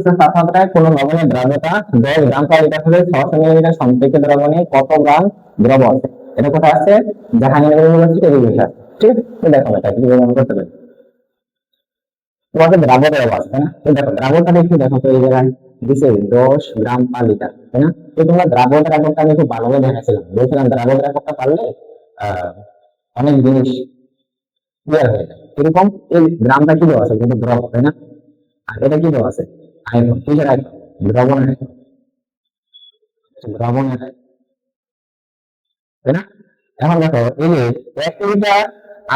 বিশেষ তাপমাত্রায় কোনো লবণের দ্রবতা 10 গ্রাম পার লিটার হলে 600 মিলিলিটার সম্পৃক্ত দ্রবণে কত গ্রাম দ্রব আছে? এটা কোথায় আছে? Jahangirnagar university agriculture. ঠিক আছে, তো দেখো এটা কি প্রমাণ করতে পারি। তোমাকে দ্রাবক দেওয়া আছে, তাই না? তো দেখো দ্রাবকটা একটু দেখো তো, এই জায়গায় দিছে 10 গ্রাম পার লিটার, তাই না? তো তোমরা দ্রাবকের এককটা আমি খুব ভালোভাবে দেখাচ্ছিলাম, বলছিলাম দ্রাবকের এককটা পারলে অনেক জিনিস ক্লিয়ার হয়ে যায়। এরকম এই গ্রামটা কি দেওয়া আছে? কিন্তু দ্রবক, তাই না? আর এটা কি দেওয়া আছে? আয়তন। কিসের আয়তন? দ্রবণের আয়তন। দ্রবণের আয়তন, তাই না? এখন দেখো এই যে 1 লিটার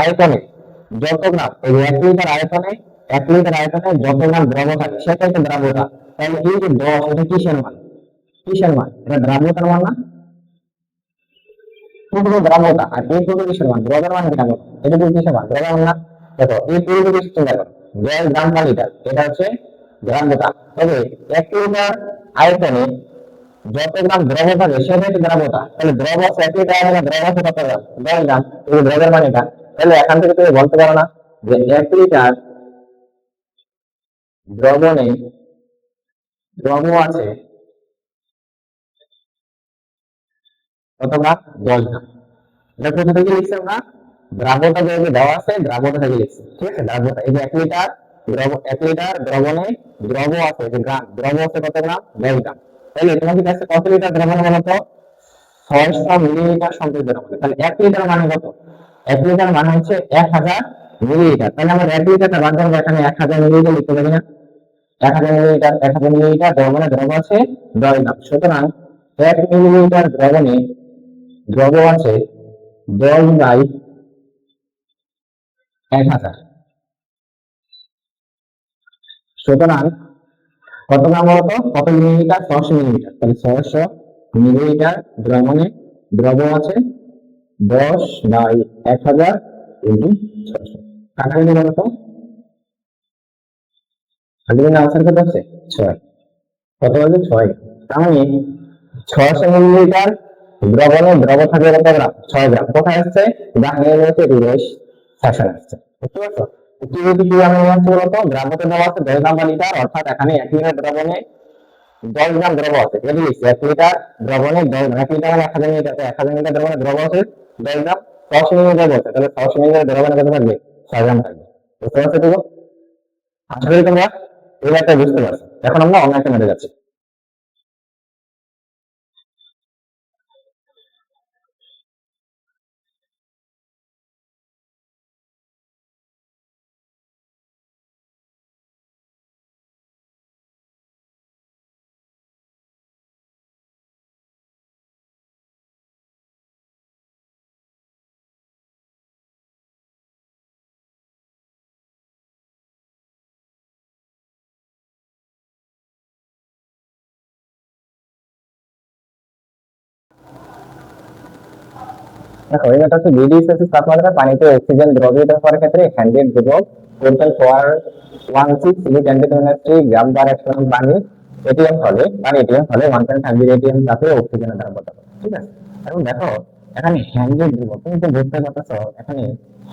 আয়তনে যত গ্রাম, এই 1 লিটার আয়তনে 1 লিটার আয়তনে যত গ্রাম দ্রব থাকে সেটাই তো দ্রাব্যতা। তাহলে এই যে 10, এটা কিসের মান? কিসের মান? এটা দ্রাব্যতার মান না? পুরো দ্রাব্যতা। আর এই পুরো কিসের মান? দ্রবের মান কিনা? এটা পুরো কিসের মান? দ্রবের মান না? দেখো এই পুরো কিছু চিন্তা করো, 10 গ্রাম পার লিটার, এটা হচ্ছে দ্রাব্যতা। তবে 1 লিটার আয়তনে যত গ্রাম দ্রব থাকে সেটাই তো দ্রাব্যতা। তাহলে দ্রব 1 লিটার আয়তনে দ্রব আছে কত গ্রাম? 10 গ্রাম। এই দ্রবের মান এটা। তাহলে এখান থেকে তুমি বলতে পারো না যে 1 লিটার দ্রবণে দ্রব আছে কত গ্রাম? 10 গ্রাম। এটা কোথা থেকে লিখছি আমরা? দ্রাব্যতা যে দেওয়া আছে দ্রাব্যতা থেকে লিখছি। ঠিক আছে, দ্রাব্যতা এই যে 1 লিটার দ্রব, 1 লিটার দ্রবণে দ্রব আছে, যে গ্রাম দ্রব আছে কত গ্রাম? 10 গ্রাম। তাহলে তোমাদের কাছে কত লিটার দ্রবণ বলতো? 600 মিলিলিটার সম্পৃক্ত দ্রবণ। তাহলে 1 লিটার মানে কত? 1 লিটার মানে হচ্ছে 1000 মিলিলিটার। তাহলে আমরা 1 লিটারটা বাদ দেবো, এখানে 1000 মিলিলিটার লিখতে পারি না? 1000 মিলিলিটার, 1000 মিলিলিটার দ্রবণে দ্রব আছে 10 গ্রাম। সুতরাং 1 মিলিলিটার দ্রবণে দ্রব আছে 10/1000। সুতরাং কত গ্রাম বলতো? কত মিলিলিটার? 600 মিলিলিটার। তাহলে 600 মিলিলিটার দ্রবণে দ্রব আছে 10/1000 ইন্টু 600। কাটাকাটি বলতো আলটিমেট আনসার কত আছে? 6। কত বলছে? 6। তার মানে 600 মিলিলিটার দ্রবণে দ্রব থাকে কত গ্রাম? 6 গ্রাম। কোথায় আসছে? জাহাঙ্গীর হচ্ছে রিভার্স সেকশন আসছে। বুঝতে পারছো? কি যদি কি আমি বলছি বলতো, দ্রাবকে দেওয়া আছে 10 গ্রাম পার লিটার, অর্থাৎ এখানে 1 লিটার দ্রবণে 10 গ্রাম দ্রব আছে। এটা লিখছি 1 লিটার দ্রবণে 1 লিটার মানে 1000 মিলিলিটার, 1000 মিলিলিটার দ্রবণে দ্রব আছে 10 গ্রাম। 600 মিলিলিটার বলছে, তাহলে 600 মিলিলিটার দ্রবণে কত থাকবে? 6 গ্রাম থাকবে। বুঝতে পারছো তো? আশা করি তোমরা এই ব্যাপারটা বুঝতে পারছো। এখন আমরা অন্য একটা মেটে যাচ্ছি। দেখো এটা হচ্ছে 2 ডিগ্রি সেলসিয়াস তাপমাত্রায় পানিতে অক্সিজেন দ্রবীভূত হওয়ার ক্ষেত্রে হ্যান্ডেড ধ্রুবক টোটাল পাওয়ার 16 10⁻³ গ্রাম পার 1 গ্রাম পানি এটিএম হলে 1.5 এটিএম তাপে অক্সিজেনের দ্রবতা। ঠিক আছে, এখন দেখো এখানে হ্যান্ডেড ধ্রুবক, তুমি তো বুঝতে পারছো এখানে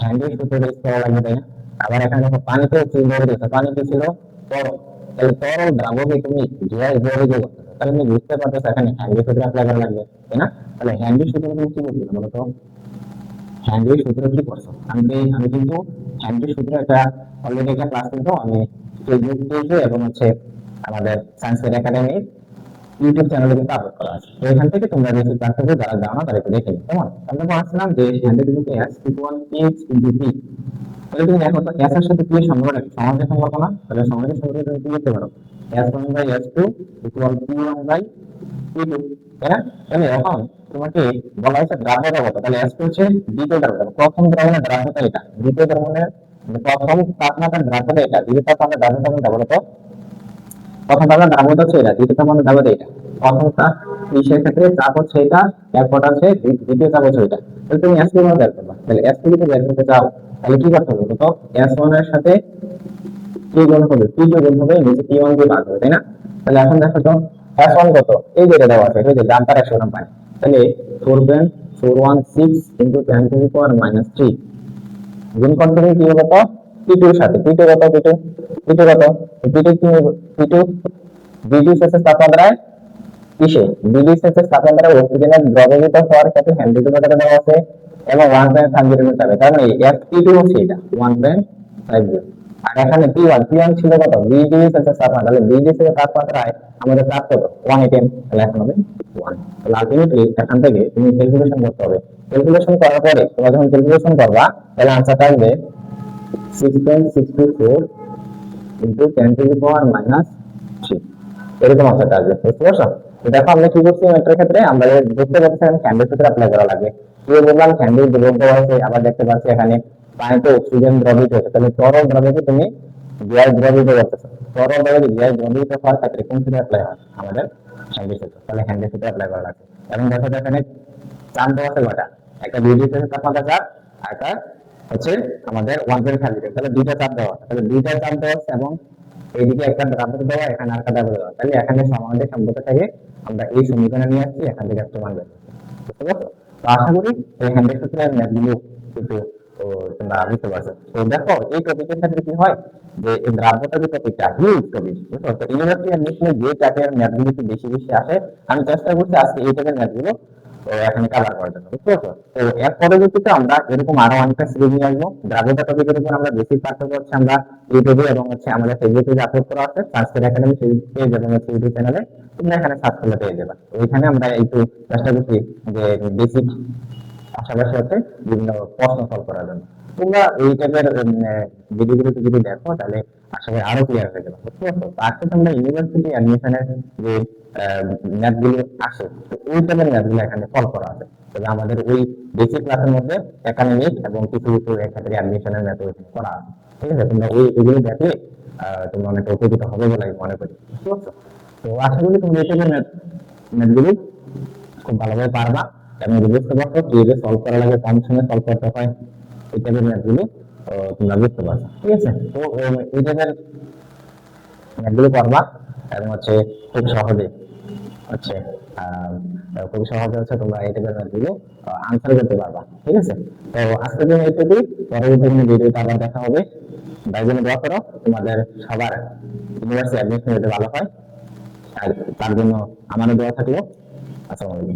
হ্যান্ডেড সূত্রটা ইউজ করা লাগবে, তাই না? আবার এখানে দেখো পানিতে অক্সিজেন ধরে দিয়েছে, পানিতে ছিল তরল, তাহলে তরল দ্রাবকে তুমি গ্যাস ধরে দিয়ে করতে, তাহলে তুমি বুঝতে পারছো এখানে হ্যান্ডেড সূত্র অ্যাপ্লাই করা লাগবে, তাই না? তাহলে হ্যান্ডেড সূত্র তুমি কি বলছিলাম বলতো? হ্যান্ডেল সূত্র কি করছো? আমি কিন্তু হ্যান্ডেল সূত্র একটা অলরেডি একটা ক্লাস কিন্তু আমি ফেসবুক পেজে এবং হচ্ছে আমাদের সায়েন্স ফেয়ার একাডেমি ইউটিউব চ্যানেলে কিন্তু আপলোড করা আছে। তো এখান থেকে তোমরা বেশি ক্লাস থেকে যারা জানো তারা একটু দেখে নিও। কেমন? আমরা বলছিলাম যে হ্যান্ডেল কিন্তু s equal h into p। তাহলে তুমি দেখো তো s এর সাথে p এর সম্পর্ক কি? সমানুপাতিক সম্পর্ক না? তাহলে সমানুপাতিক সম্পর্ক তুমি কি লিখতে পারো? s1/s2 ইকুয়াল p1/p2, তাই না? তাহলে এখন তোমাকে বলা হয়েছে দ্রাব্যতা কত, তাহলে s হচ্ছে দ্বিতীয় দ্রাব্যতা, প্রথম দ্রবণের দ্রাব্যতা এটা, দ্বিতীয় দ্রবণের প্রথম তাপমাত্রার দ্রাব্যতা এটা, দ্বিতীয় তাপমাত্রার দ্রাব্যতা কোনটা বলো তো? প্রথম তাপমাত্রার দ্রাব্যতা হচ্ছে এটা, দ্বিতীয় তাপমাত্রার দ্রাব্যতা এটা। প্রথম তাপ ইসের ক্ষেত্রে চাপ হচ্ছে এটা, এরপর হচ্ছে দ্বিতীয় চাপ হচ্ছে এটা। তাহলে তুমি s কিভাবে বের করবে? তাহলে s কে যদি বের করতে চাও তাহলে কি করতে হবে? তো s1 এর সাথে কি গুণ হবে? p কে গুণ হবে, নিচে p1 দিয়ে ভাগ হবে, তাই না? তাহলে এখন দেখো তো s1 কত, এই যে এটা দেওয়া আছে, এই যে গ্রাম পার 100 গ্রাম পানি, তাহলে 4.416 ইনটু 10⁻³ গুণ করতে হবে কি হবে? তো p2 এর সাথে, p2 কত? p2 কত? p2 কি হবে? p2 বিডিউ সেলসিয়াস তাপমাত্রায় কিসে বিডিউ সেলসিয়াস তাপমাত্রায় অক্সিজেনের দ্রবীভূত হওয়ার ক্ষেত্রে হ্যান্ডেল কতটা দেওয়া আছে এবং 1.50 মিটার তার মানে FT2 হচ্ছে এটা 1.50 আর এখানে P1 ছিল কত 20 ডিগ্রি সেলসিয়াস তাপমাত্রা তাহলে 20 ডিগ্রি সেলসিয়াস তাপমাত্রায় আমাদের চাপ কত 180 তাহলে এখন হবে 1 তাহলে আলটিমেটলি এখান থেকে তুমি ক্যালকুলেশন করতে হবে ক্যালকুলেশন করার পরে তোমরা যখন ক্যালকুলেশন করবা তাহলে आंसरটা আসবে 6.64 into 10 to the power minus 3 এরকম आंसरটা আসবে বুঝতে পারছো তো দেখো আমরা কি করছি মেট্রিকের ক্ষেত্রে আমরা দেখতে পাচ্ছি এখানে ক্যান্ডেল সূত্র অ্যাপ্লাই করা লাগবে কি বললাম ক্যান্ডেল দ্রবীভূত হয়েছে আবার দেখতে পাচ্ছি এখানে পানিতে অক্সিজেন দ্রবীভূত হচ্ছে তাহলে তরল দ্রবকে তুমি গ্যাস দ্রবীভূত করতেছো তরল দ্রবকে গ্যাস দ্রবীভূত হওয়ার ক্ষেত্রে কোন সূত্র অ্যাপ্লাই হয় আমাদের হ্যান্ডেল সূত্র তাহলে হ্যান্ডেল সূত্র অ্যাপ্লাই করা লাগবে এবং দেখো এখানে চাপ দেওয়া আছে কয়টা একটা ডিগ্রি সেলসিয়াস তাপমাত্রা চাপ আর একটা হচ্ছে আমাদের 1.5 লিটার তাহলে দুইটা চাপ দেওয়া আছে তাহলে দুইটা চাপ দেওয়া আছে এবং এইদিকে একটা দ্রাবক দেওয়া এখানে আরেকটা দ্রাবক দেওয়া তাহলে এখানে সমানুপাতিক সম্পর্ক থেকে আমরা এই সমীকরণে নিয়ে আসছি এখান থেকে একটা মান বের করব বুঝতে পারছো তো আশা করি এই হ্যান্ডেল সূত্রের ম্যাথগুলো কিন্তু তোমরা বুঝতে পারছো তো দেখো এই টপিকের ক্ষেত্রে কি হয় যে এই দ্রাব্যতা যে টপিকটা হিউজ টপিক বুঝছো তো ইউনিভার্সিটি অ্যাডমিশনে যে টাইপের ম্যাথগুলো একটু বেশি বেশি আসে আমি চেষ্টা করছি আজকে এই টাইপের ম্যাথগুলো এখানে কভার করার জন্য বুঝতে পারছো তো এর পরবর্তীতে আমরা এরকম আরো অনেকটা সিরিজ নিয়ে আসবো দ্রাব্যতা টপিকের উপর আমরা বেসিক পাঠ্যক্রম হচ্ছে আমরা ইউটিউবে এবং হচ্ছে আমাদের ফেসবুক পেজে আপলোড করা আছে সাবস্ক্রাইব একাডেমি পেজ এবং হচ্ছে ইউটিউব চ্যানেলে তোমরা এখানে সার্চ করলে পেয়ে যাবে ওইখানে আমরা একটু চেষ্টা করছি যে বেসিক পাশাপাশি হচ্ছে বিভিন্ন প্রশ্ন সলভ করার জন্য তোমরা এই টাইপের ভিডিওগুলো যদি দেখো তাহলে আশা করি আরো ক্লিয়ার হয়ে যাবে বুঝতে পারছো তারপরে তোমরা ইউনিভার্সিটি অ্যাডমিশনের যে ম্যাথগুলো আসে তো ওই টাইপের ম্যাথগুলো এখানে সলভ করা আছে তবে আমাদের ওই বেসিক ক্লাসের মধ্যে একাডেমিক এবং কিছু কিছু এক্ষেত্রে অ্যাডমিশনের ম্যাথ করা আছে ঠিক আছে তোমরা ওইগুলো দেখলে তোমরা অনেক উপকৃত হবে বলে আমি মনে করি বুঝতে পারছো তো আশা করি তোমরা এই টাইপের ম্যাথগুলো খুব ভালোভাবে পারবা এবং বুঝতে পারছো কিভাবে সলভ করা লাগে কম সময়ে সলভ করতে হয় এই টাইপের ম্যাথগুলো তোমরা বুঝতে পারছো ঠিক আছে তো এই টাইপের ম্যাথগুলো করবা এবং হচ্ছে খুব সহজে হচ্ছে খুবই সহজে হচ্ছে তোমরা এই টাইপের ম্যাথগুলো আনসার করতে পারবা ঠিক আছে তো আজকের জন্য এইটুকুই পরবর্তী কোনো ভিডিওতে আবার দেখা হবে তাই জন্য দোয়া করো তোমাদের সবার ইউনিভার্সিটি অ্যাডমিশন হতে ভালো হয় আর তার জন্য আমারও দোয়া থাকলো আসসালামু আলাইকুম